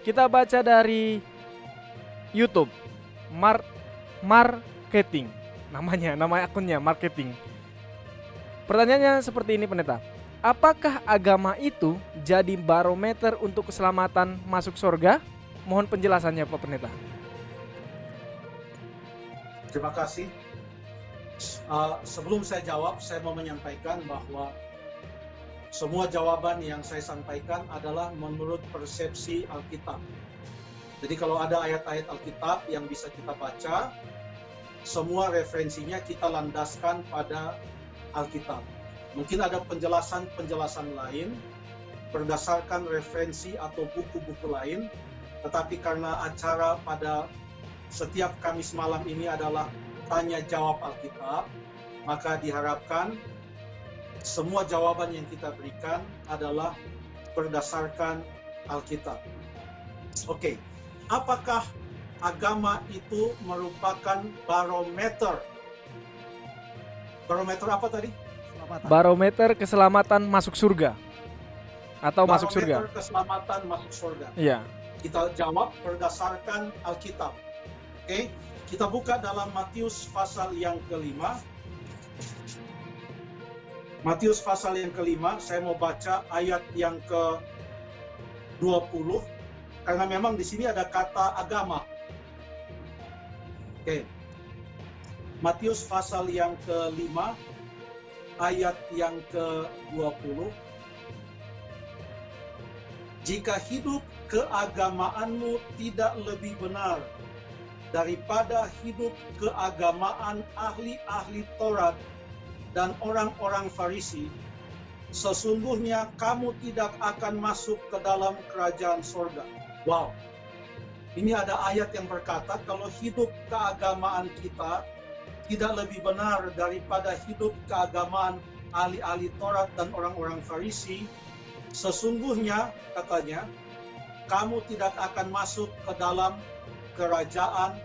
Kita baca dari YouTube. Marketing. Nama akunnya marketing. Pertanyaannya seperti ini, pendeta. Apakah agama itu jadi barometer untuk keselamatan masuk surga? Mohon penjelasannya, Pak Pendeta. Terima kasih. Sebelum saya jawab, saya mau menyampaikan bahwa semua jawaban yang saya sampaikan adalah menurut persepsi Alkitab. Jadi kalau ada ayat-ayat Alkitab yang bisa kita baca, semua referensinya kita landaskan pada Alkitab. Mungkin ada penjelasan-penjelasan lain berdasarkan referensi atau buku-buku lain, tetapi karena acara pada setiap Kamis malam ini adalah tanya jawab Alkitab, maka diharapkan semua jawaban yang kita berikan adalah berdasarkan Alkitab. Oke, apakah agama itu merupakan barometer? Barometer apa tadi? Barometer keselamatan masuk surga. Atau masuk surga. Barometer keselamatan masuk surga. Iya. Kita jawab berdasarkan Alkitab. Oke, kita buka dalam Matius pasal yang kelima. Matius pasal yang kelima, saya mau baca ayat yang ke-20, karena memang di sini ada kata agama. Oke, Matius pasal yang kelima, ayat yang ke-20. Jika hidup keagamaanmu tidak lebih benar daripada hidup keagamaan ahli-ahli Taurat dan orang-orang Farisi, sesungguhnya kamu tidak akan masuk ke dalam kerajaan surga. Wow, ini ada ayat yang berkata kalau hidup keagamaan kita tidak lebih benar daripada hidup keagamaan ahli-ahli Taurat dan orang-orang Farisi, sesungguhnya katanya kamu tidak akan masuk ke dalam kerajaan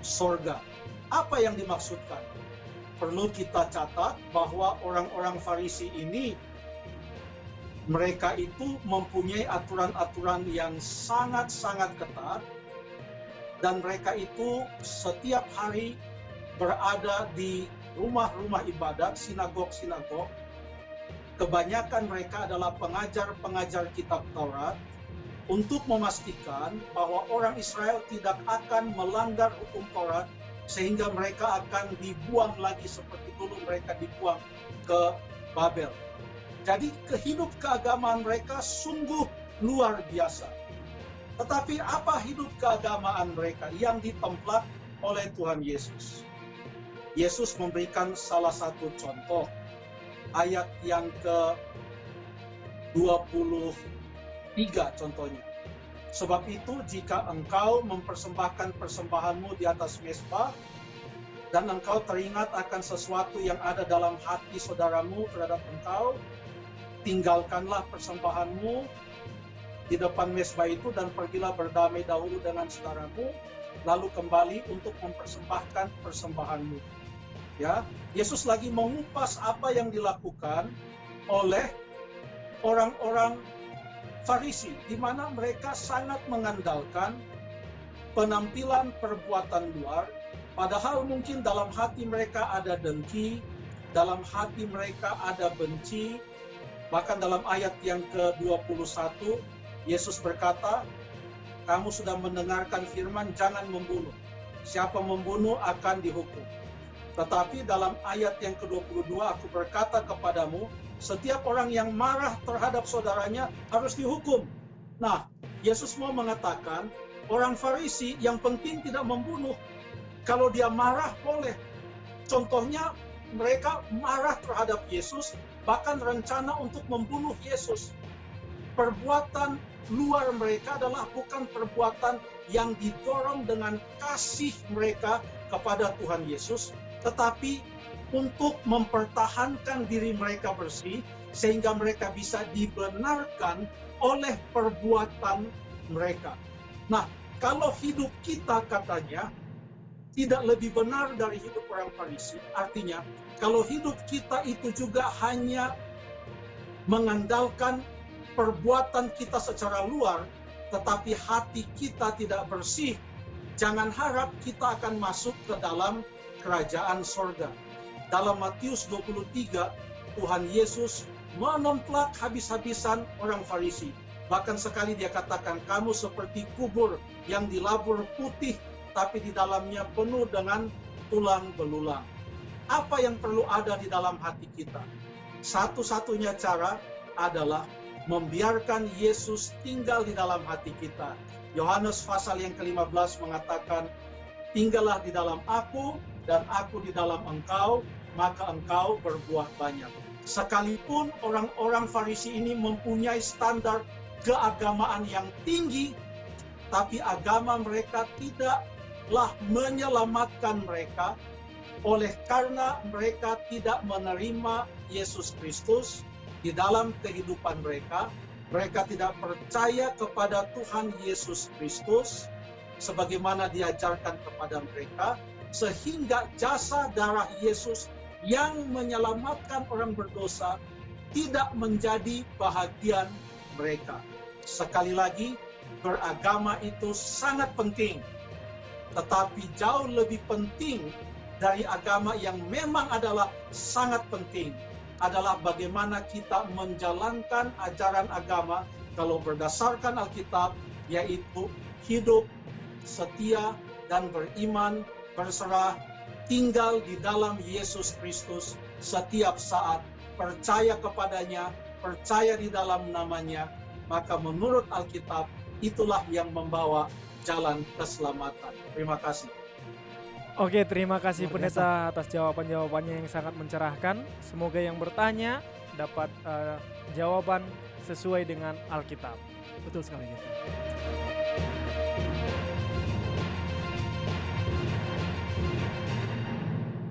surga. Apa yang dimaksudkan? Perlu kita catat bahwa orang-orang Farisi ini, mereka itu mempunyai aturan-aturan yang sangat-sangat ketat, dan mereka itu setiap hari berada di rumah-rumah ibadat, sinagog-sinagog. Kebanyakan mereka adalah pengajar-pengajar kitab Taurat, untuk memastikan bahwa orang Israel tidak akan melanggar hukum Taurat sehingga mereka akan dibuang lagi seperti dulu mereka dibuang ke Babel. Jadi kehidup keagamaan mereka sungguh luar biasa. Tetapi apa hidup keagamaan mereka yang ditemplat oleh Tuhan Yesus? Yesus memberikan salah satu contoh, ayat yang ke-23 contohnya. Sebab itu jika engkau mempersembahkan persembahanmu di atas mezbah dan engkau teringat akan sesuatu yang ada dalam hati saudaramu terhadap engkau, tinggalkanlah persembahanmu di depan mezbah itu dan pergilah berdamai dahulu dengan saudaramu, lalu kembali untuk mempersembahkan persembahanmu. Ya, Yesus lagi mengupas apa yang dilakukan oleh orang-orang Farisi, di mana mereka sangat mengandalkan penampilan perbuatan luar, padahal mungkin dalam hati mereka ada dengki, dalam hati mereka ada benci. Bahkan dalam ayat yang ke-21, Yesus berkata, kamu sudah mendengarkan firman, jangan membunuh. Siapa membunuh akan dihukum. Tetapi dalam ayat yang ke-22, aku berkata kepadamu, setiap orang yang marah terhadap saudaranya harus dihukum. Nah, Yesus mau mengatakan, orang Farisi yang penting tidak membunuh. Kalau dia marah, boleh. Contohnya, mereka marah terhadap Yesus, bahkan rencana untuk membunuh Yesus. Perbuatan luar mereka adalah bukan perbuatan yang didorong dengan kasih mereka kepada Tuhan Yesus, tetapi untuk mempertahankan diri mereka bersih, sehingga mereka bisa dibenarkan oleh perbuatan mereka. Nah, kalau hidup kita katanya tidak lebih benar dari hidup orang Farisi, artinya kalau hidup kita itu juga hanya mengandalkan perbuatan kita secara luar, tetapi hati kita tidak bersih, jangan harap kita akan masuk ke dalam kerajaan sorga. Dalam Matius 23, Tuhan Yesus menemplak habis-habisan orang Farisi. Bahkan sekali dia katakan, kamu seperti kubur yang dilabur putih, tapi di dalamnya penuh dengan tulang belulang. Apa yang perlu ada di dalam hati kita? Satu-satunya cara adalah membiarkan Yesus tinggal di dalam hati kita. Yohanes pasal yang ke-15 mengatakan, tinggallah di dalam aku dan aku di dalam engkau, maka engkau berbuah banyak. Sekalipun orang-orang Farisi ini mempunyai standar keagamaan yang tinggi, tapi agama mereka tidaklah menyelamatkan mereka, oleh karena mereka tidak menerima Yesus Kristus di dalam kehidupan mereka. Mereka tidak percaya kepada Tuhan Yesus Kristus sebagaimana diajarkan kepada mereka, sehingga jasa darah Yesus yang menyelamatkan orang berdosa tidak menjadi bahagian mereka. Sekali lagi, beragama itu sangat penting, tetapi jauh lebih penting dari agama yang memang adalah sangat penting adalah bagaimana kita menjalankan ajaran agama kalau berdasarkan Alkitab, yaitu hidup setia dan beriman, berserah, tinggal di dalam Yesus Kristus setiap saat, percaya kepadanya, percaya di dalam namanya, maka menurut Alkitab itulah yang membawa jalan keselamatan. Terima kasih. Oke, terima kasih Pendeta atas jawaban-jawabannya yang sangat mencerahkan. Semoga yang bertanya dapat jawaban sesuai dengan Alkitab. Betul sekali, Jeffrey.